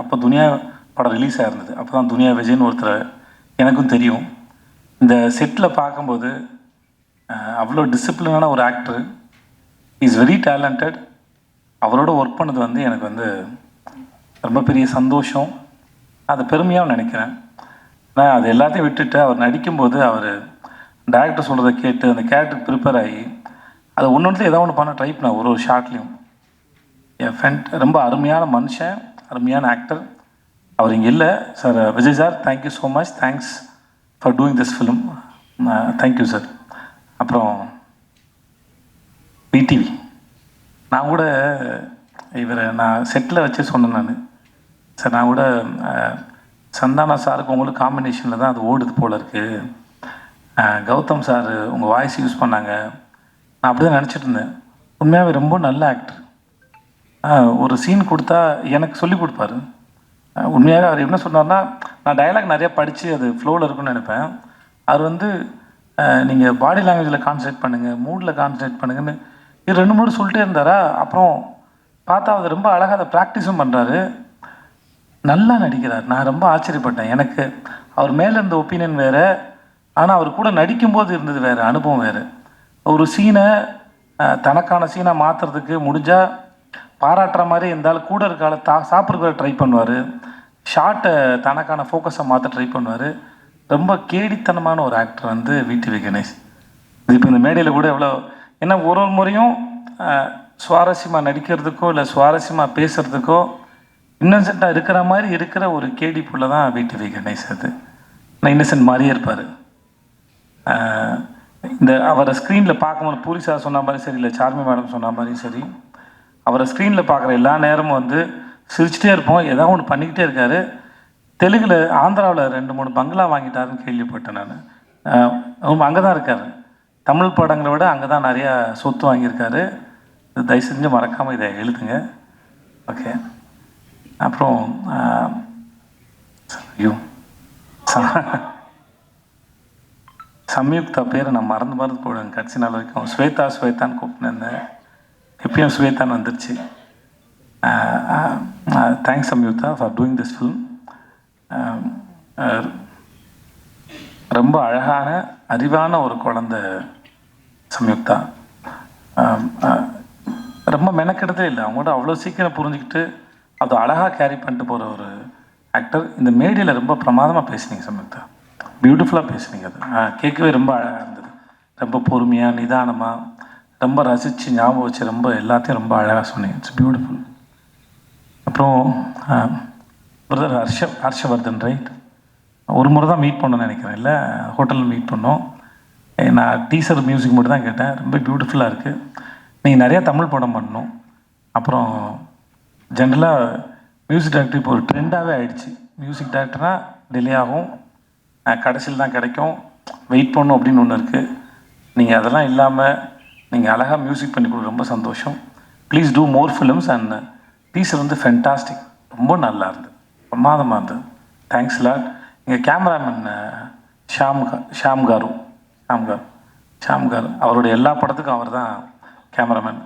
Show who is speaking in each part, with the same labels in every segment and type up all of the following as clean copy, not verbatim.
Speaker 1: அப்போ துனியா படம் ரிலீஸ் ஆகிருந்தது. அப்போ தான் துனியா விஜய்னு ஒருத்தர் எனக்கும் தெரியும். இந்த செட்டில் பார்க்கும்போது அவ்வளோ டிசிப்ளினான ஒரு ஆக்டர், இஸ் வெரி டேலண்டட். அவரோட ஒர்க் பண்ணது வந்து எனக்கு வந்து ரொம்ப பெரிய சந்தோஷம், அது பெருமையாக நினைக்கிறேன். நான் அது எல்லாத்தையும் விட்டுட்டு அவர் நடிக்கும்போது அவர் டேரக்டர் சொல்கிறத கேட்டு அந்த கேரக்டருக்கு ப்ரிப்பேர் ஆகி அதை ஒன்று ஏதோ ஒன்று பண்ண ட்ரை பண்ணேன். ஒரு ஷார்ட்லேயும் என் ஃப்ரெண்ட் ரொம்ப அருமையான மனுஷன், அருமையான ஆக்டர். அவர் இங்கே இல்லை sir. Vijay sir, thank you so much, thanks for doing this film, thank you sir. அப்புறம் பிடிவி, நான் கூட இவரை நான் செட்டில் வச்சு சொன்னேன். நான் சார், நான் கூட சந்தானா சாருக்கு உங்களுக்கு காம்பினேஷனில் தான் அது ஓடுது போல் இருக்குது. கௌதம் சார் உங்கள் வாய்ஸ் யூஸ் பண்ணாங்க. நான் அப்படி தான் நினச்சிட்டு இருந்தேன். உண்மையாகவே ரொம்ப நல்ல ஆக்டர். ஒரு சீன் கொடுத்தா எனக்கு சொல்லி கொடுப்பாரு. உண்மையாக அவர் என்ன சொன்னார்னா, நான் டயலாக் நிறையா படித்து அது ஃப்ளோவில் இருக்குன்னு நினைப்பேன். அவர் வந்து நீங்கள் பாடி லாங்குவேஜில் கான்சன்ட்ரேட் பண்ணுங்கள், மூடில் கான்சன்ட்ரேட் பண்ணுங்கன்னு இது 2-3 சொல்லிட்டே இருந்தாரா. அப்புறம் பார்த்தா அவர் ரொம்ப அழகாக அதை ப்ராக்டிஸும் பண்ணுறாரு, நல்லா நடிக்கிறார். நான் ரொம்ப ஆச்சரியப்பட்டேன். எனக்கு அவர் மேலே இருந்த ஒப்பீனியன் வேறு, ஆனால் அவர் கூட நடிக்கும்போது இருந்தது வேறு, அனுபவம் வேறு. ஒரு சீனை தனக்கான சீனாக மாற்றுறதுக்கு முடிஞ்சால் பாராட்டுற மாதிரி இருந்தாலும் கூட இருக்கால சாப்பிட்றத ட்ரை பண்ணுவார். ஷார்ட்டை தனக்கான ஃபோக்கஸை மாற்ற ட்ரை பண்ணுவார். ரொம்ப கேடித்தனமான ஒரு ஆக்டர் வந்து விடிவி கணேஷ். இப்போ இந்த மேடையில் கூட எவ்வளோ ஏன்னா ஒரு முறையும் சுவாரஸ்யமாக நடிக்கிறதுக்கோ இல்லை சுவாரஸ்யமாக பேசுகிறதுக்கோ இன்னசென்ட்டாக இருக்கிற மாதிரி இருக்கிற ஒரு கேடி புள்ள தான் விடிவி கணேஷ். அது நான் இன்னசென்ட் மாதிரியே இருப்பார். இந்த அவரை ஸ்க்ரீனில் பார்க்கும்போது பூரி சார் சொன்ன மாதிரி சரி, இல்லை சார்மி மேடம் சொன்ன மாதிரியும் சரி, அவரை ஸ்க்ரீனில் பார்க்குற எல்லா நேரமும் வந்து சிரிச்சிட்டே இருப்போம், ஏதாவது ஒன்று பண்ணிக்கிட்டே இருக்கார். தெலுங்கில் ஆந்திராவில் 2-3 பங்களா வாங்கிட்டாருன்னு கேள்விப்பட்டேன் நான். அவங்க அங்கே தான் இருக்கார். தமிழ் படங்களை விட அங்கே தான் நிறையா சொத்து வாங்கியிருக்காரு. தயவு செஞ்சு மறக்காமல் இதை எழுதுங்க. ஓகே. அப்புறம் ஐயோ சம்யுக்தா பேரை நான் மறந்து போடுவேன் கடைசி நாள் வரைக்கும். ஸ்வேதான்னு கூப்பிட்டுருந்தேன், எப்பயும் ஸ்வேதான்னு வந்துருச்சு. Thanks Samyuktha for doing this film. ரொம்ப அழகான அறிவான ஒரு குழந்தை சம்யுக்தா. ரொம்ப மெனக்கெடுதே இல்லை, அவங்களோட அவ்வளோ சீக்கிரம் புரிஞ்சுக்கிட்டு அது அழகாக கேரி பண்ணிட்டு போகிற ஒரு ஆக்டர். இந்த மேடையில் ரொம்ப பிரமாதமாக பேசுனீங்க சம்யுக்தா, பியூட்டிஃபுல்லாக பேசுனீங்க. அது கேட்கவே ரொம்ப அழகாக இருந்தது. ரொம்ப பொறுமையாக நிதானமாக ரொம்ப ரசித்து ஞாபகம் வச்சு ரொம்ப எல்லாத்தையும் ரொம்ப அழகாக சொன்னீங்க. It's beautiful. அப்புறம் பிரதர் ஹர்ஷவர்தன், ரைட்? ஒரு முறை தான் மீட் பண்ணணும்னு நினைக்கிறேன், இல்லை ஹோட்டலில் மீட் பண்ணோம். நான் டீசர் மியூசிக் மட்டும் தான் கேட்டேன். ரொம்ப பியூட்டிஃபுல்லாக இருக்குது. நீங்கள் நிறையா தமிழ் படம் பண்ணணும். அப்புறம் ஜென்ரலாக மியூசிக் டைரக்டர் இப்போ ஒரு ட்ரெண்டாகவே ஆகிடுச்சு. மியூசிக் டைரக்டர்னால் டிலே ஆகும், கடைசியில் தான் கிடைக்கும், வெயிட் பண்ணணும் அப்படின்னு ஒன்று இருக்குது. நீங்கள் அதெல்லாம் இல்லாமல் நீங்கள் அழகாக மியூசிக் பண்ணி கொடுக்க ரொம்ப சந்தோஷம். Please do more films. And teaser வந்து ஃபென்டாஸ்டிக், ரொம்ப நல்லா இருந்தது, பிரமாதமாக இருந்தது. Thanks lot. எங்கள் கேமராமேன் ஷாம் காரு அவருடைய எல்லா படத்துக்கும் அவர் தான் கேமராமேன்.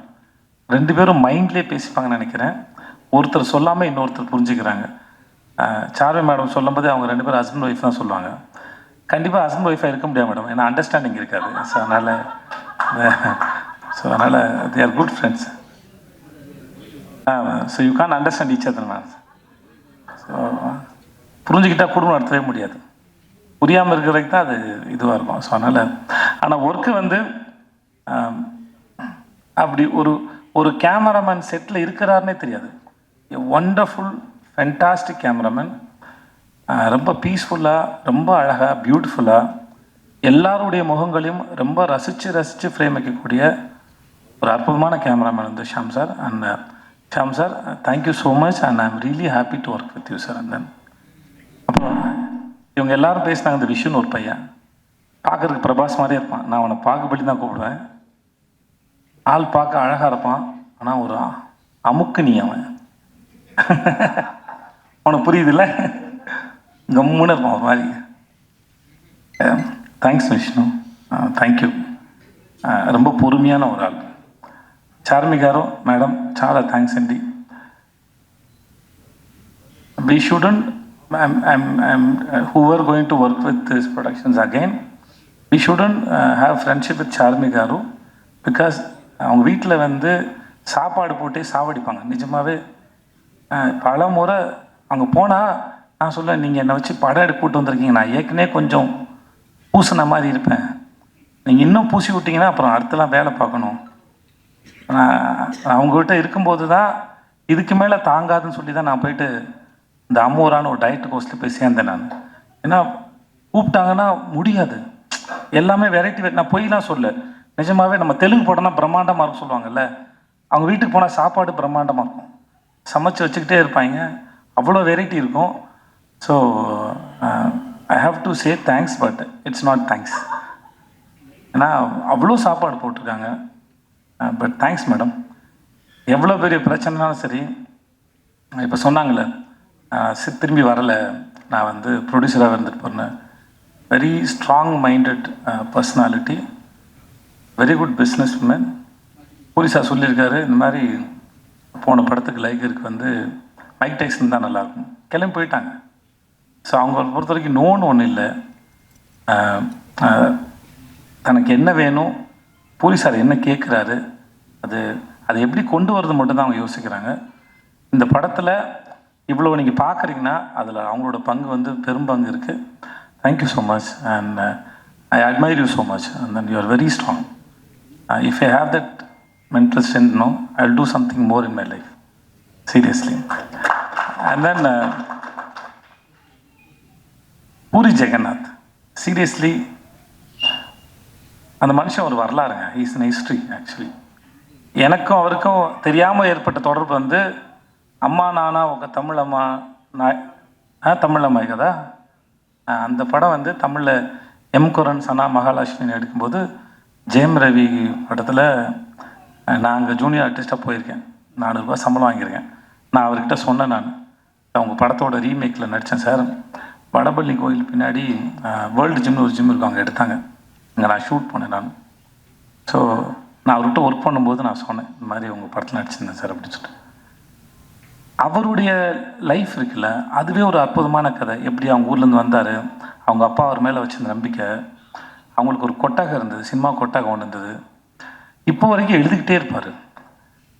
Speaker 1: 2 பேரும் மைண்ட்லேயே பேசிப்பாங்கன்னு நினைக்கிறேன். ஒருத்தர் சொல்லாமல் இன்னொருத்தர் புரிஞ்சுக்கிறாங்க. சார்வி மேடம் சொல்லும் போது அவங்க 2 பேரும் ஹஸ்பண்ட் ஒய்ஃப் தான் சொல்லுவாங்க. கண்டிப்பாக ஹஸ்பண்ட் ஒய்ஃபாக இருக்க முடியாது மேடம், ஏன்னா அண்டர்ஸ்டாண்டிங் இருக்காது. ஸோ அதனால் they are good friends. So you can understand each other ma'am. So புரிஞ்சுக்கிட்டால் குடும்பம் நடத்தவே முடியாது, புரியாமல் இருக்கிறதுக்கு தான் அது இதுவாக இருக்கும். ஸோ அதனால் ஆனால் ஒர்க்கு வந்து அப்படி ஒரு கேமராமேன் செட்டில் இருக்கிறாருன்னே தெரியாது. Wonderful fantastic cameraman. ரொம்ப பீஸ்ஃபுல்லாக, ரொம்ப அழகாக, பியூட்டிஃபுல்லாக எல்லாருடைய முகங்களையும் ரொம்ப ரசித்து ஃப்ரேம் வைக்கக்கூடிய ஒரு அற்புதமான கேமராமேன் வந்து Sham sir. And Sham sir, thank you so much and I am really happy to work with you sir. And then அப்புறம் இவங்க எல்லோரும் பேசினாங்க. இந்த விஷுன்னு ஒரு பையன் பார்க்குறதுக்கு பிரபாஸ் மாதிரியே இருப்பான். நான் அவனை பாகுபலி தான் கூப்பிடுவேன். ஆள் பார்க்க அழகாக இருப்பான், ஆனால் ஒரு அமுக்கு நீ அவன் உனக்கு புரியுதுல்ல, கம்முன்னு இருப்பான் ஒரு மாதிரி. Thanks Vishnu, thank you. ரொம்ப பொறுமையான ஒரு ஆள். చార్మి గారు మేడం చాలా థ్యాంక్స్ అండి. we shouldn't, whoever going to work with these productions again, we shouldn't have friendship with Charmi Garu, because அவங்க வீட்டில் வந்து சாப்பாடு போட்டு சாவடிப்பாங்க. நிஜமாகவே பல முறை அங்கே போனால் நான் சொல்லுவேன், நீங்கள் என்னை வச்சு படம் எடுக்க கூட்டு வந்திருக்கீங்க, நான் ஏற்கனவே கொஞ்சம் பூசின மாதிரி இருப்பேன், நீங்கள் இன்னும் பூசி விட்டிங்கன்னா அப்புறம் அடுத்தலாம் வேலை பார்க்கணும். அவங்ககிட்ட இருக்கும்போது தான் இதுக்கு மேலே தாங்காதுன்னு சொல்லி தான் நான் போயிட்டு இந்த அம்மூரான ஒரு டயட் கோர்ஸில் போய் சேர்ந்தேன் நான். ஏன்னா கூப்பிட்டாங்கன்னா முடியாது, எல்லாமே வெரைட்டி. நான் பொய்லாம் சொல்ல, நிஜமாகவே நம்ம தெலுங்கு படம்னா பிரம்மாண்டமாக இருக்கும் சொல்லுவாங்கல்ல, அவங்க வீட்டுக்கு போனால் சாப்பாடு பிரம்மாண்டமாக இருக்கும், சமைச்சு வச்சுக்கிட்டே இருப்பாங்க, அவ்வளோ வெரைட்டி இருக்கும். So I have to say thanks, but it's not thanks. ஏன்னா அவ்வளோ சாப்பாடு போட்டிருக்காங்க. But thanks madam. எவ்வளோ பெரிய பிரச்சனைனாலும் சரி, இப்போ சொன்னாங்களே திரும்பி வரலை, நான் வந்து ப்ரொடியூசராக இருந்துட்டு போனேன். Very strong minded personality, very good business woman. போலீஸாக சொல்லியிருக்காரு, இந்த மாதிரி போன படத்துக்கு லைகருக்கு வந்து மைக் டைசன் தான் நல்லாயிருக்கும், கிளம்பி போயிட்டாங்க. ஸோ அவங்கள பொறுத்த வரைக்கும் நோன்னு ஒன்றும் இல்லை. தனக்கு என்ன வேணும், போலீஸார் என்ன கேட்குறாரு, அதை எப்படி கொண்டு வரது மட்டும்தான் அவங்க யோசிக்கிறாங்க. இந்த படத்தில் இவ்வளோ நீங்கள் பார்க்குறீங்கன்னா அதில் அவங்களோட பங்கு வந்து பெரும்பங்கு இருக்குது. Thank you so much and I admire you so much and then you are very strong. If I have that mental strength, no, I'll do something more in my life, seriously. And then Puri Jagannath, seriously, அந்த மனுஷன் ஒரு வரலாறுங்க. Is in history actually. எனக்கும் அவருக்கும் தெரியாமல் ஏற்பட்ட தொடர்பு வந்து அம்மா நானா ఒక தமிழம்மா தமிழம்மா கதா, அந்த படம் வந்து தமிழில் எம் குரன் சனா மகாலட்சுமின்னு எடுக்கும்போது ஜெயம் ரவி படத்தில் நான் அங்கே ஜூனியர் ஆர்டிஸ்ட்டாக போயிருக்கேன், 400 ரூபா சம்பளம் வாங்கியிருக்கேன். நான் அவர்கிட்ட சொன்னேன், நான் உங்கள் படத்தோட ரீமேக்கில் நடித்தேன் சார், வடபள்ளி கோயில் பின்னாடி வேர்ல்டு ஜிம்னு ஒரு ஜிம் இருக்கும், அங்கே எடுத்தாங்க, அங்கே நான் ஷூட் பண்ணேன் நான். ஸோ நான் அவர்கிட்ட ஒர்க் பண்ணும்போது நான் சொன்னேன், இந்த மாதிரி உங்கள் படத்தில் நடிச்சிருந்தேன் சார் அப்படின்னு சொல்லிட்டு. அவருடைய லைஃப் இருக்குல்ல, அதுவே ஒரு அற்புதமான கதை. எப்படி அவங்க ஊர்லேருந்து வந்தார், அவங்க அப்பா அவர் மேலே வச்சிருந்த நம்பிக்கை, அவங்களுக்கு ஒரு கொட்டகை இருந்தது, சினிமா கொட்டகை ஒன்று இருந்தது. இப்போ வரைக்கும் எழுதிக்கிட்டே இருப்பார்,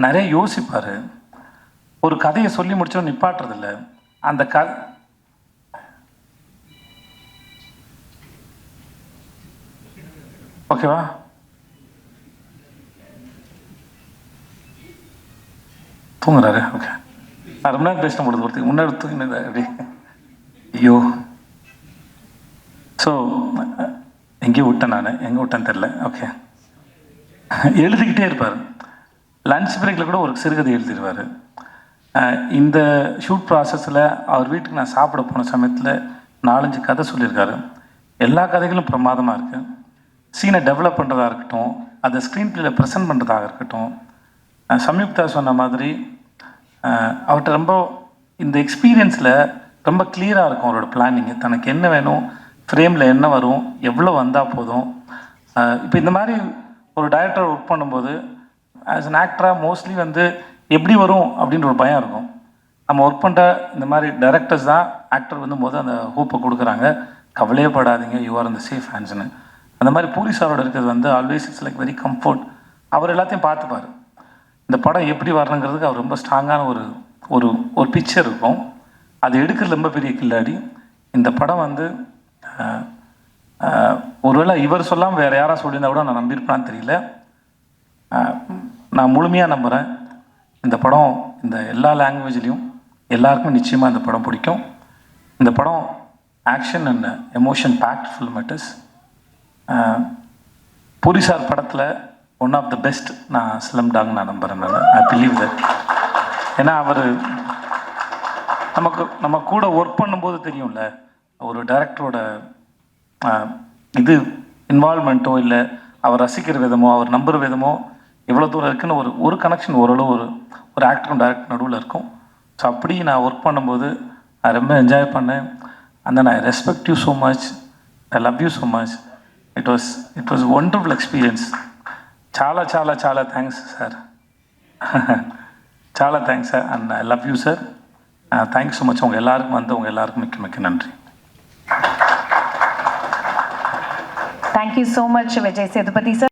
Speaker 1: நிறைய யோசிப்பார், ஒரு கதையை சொல்லி முடிச்சோம் நிப்பாட்டுறதில்ல. அந்த ஓகேவா, தூங்குறாரு. ஓகே, நான் ரொம்ப நேரம் பேசின பொழுது ஒருத்தருக்கு முன்னாடி தூங்கினது அப்படி, ஐயோ. ஸோ எங்கேயும் விட்டேன், நான் எங்கே விட்டேன்னு தெரில. ஓகே, எழுதிக்கிட்டே இருப்பார். லன்ச் பிரேக்கில் கூட ஒரு சிறுகதை எழுதிடுவார். இந்த ஷூட் ப்ராசஸில் அவர் வீட்டுக்கு நான் சாப்பிட போன சமயத்தில் 4-5 கதை சொல்லியிருக்காரு. எல்லா கதைகளும் பிரமாதமாக இருக்குது. சீனை டெவலப் பண்ணுறதா இருக்கட்டும், அதை ஸ்க்ரீன் பிளேயில் ப்ரெசென்ட் பண்ணுறதாக இருக்கட்டும். சம்யுக்தா சொன்ன மாதிரி அவர்கிட்ட ரொம்ப இந்த எக்ஸ்பீரியன்ஸில் ரொம்ப கிளியராக இருக்கும் அவரோட பிளானிங்கு. தனக்கு என்ன வேணும், ஃப்ரேமில் என்ன வரும், எவ்வளோ வந்தால் போதும். இப்போ இந்த மாதிரி ஒரு டைரக்டர் ஒர்க் பண்ணும்போது ஆஸ் அன் ஆக்டராக மோஸ்ட்லி வந்து எப்படி வரும் அப்படின்ற ஒரு பயம் இருக்கும். நம்ம ஒர்க் பண்ணுற இந்த மாதிரி டைரக்டர்ஸ் தான் ஆக்டர் வந்து அந்த ஹோப்பை கொடுக்குறாங்க, கவலையே படாதீங்க, யூ ஆர் இந்த சேஃப் ஹேண்ட்ஸ்னு. அந்த மாதிரி பூரி சாரோட இருக்கிறது வந்து always it's like very comfort. அவர் எல்லாத்தையும் பார்த்துப்பார். இந்த படம் எப்படி வரணுங்கிறதுக்கு அவர் ரொம்ப ஸ்ட்ராங்கான ஒரு ஒரு ஒரு பிக்சர் இருக்கும். அது எடுக்கிறது ரொம்ப பெரிய கில்லாடி. இந்த படம் வந்து ஒருவேளை இவர் சொல்லாமல் வேறு யாராவது சொல்லியிருந்தா கூட நான் நம்பியிருப்பான்னு தெரியல. நான் முழுமையாக நம்புகிறேன், இந்த படம் இந்த எல்லா லாங்குவேஜ்லேயும் எல்லாருக்கும் நிச்சயமாக இந்த படம் பிடிக்கும். இந்த படம் action and emotion packed film it is. Puri sir படத்தில் ஒன் ஆஃப் த பெஸ்ட் நான் ஸ்லம் டாக் நான் நம்புகிறேன். I believe that. ஏன்னா அவர் நம்ம கூட ஒர்க் பண்ணும்போது தெரியும்ல, ஒரு டைரக்டரோட இது இன்வால்மெண்ட்டோ இல்லை அவர் ரசிக்கிற விதமோ அவர் நம்புகிற விதமோ எவ்வளோ தூரம் இருக்குன்னு ஒரு கனெக்ஷன் ஓரளவு ஒரு ஆக்டரும் டைரக்டர் நடுவில் இருக்கும். ஸோ அப்படி நான் ஒர்க் பண்ணும்போது நான் ரொம்ப என்ஜாய் பண்ணேன். And then I respect you so much, I love you so much. It was wonderful experience. చాలా చాలా చాలా థ్యాంక్స్ సార్, చాలా thanks sir, and I love you sir. Thanks so much. உங்கள் எல்லாருக்கும் வந்து உங்கள் எல்லாருக்கும் மிக்க மிக்க நன்றி.
Speaker 2: Thank you so much, Vijay Sethupathi sir.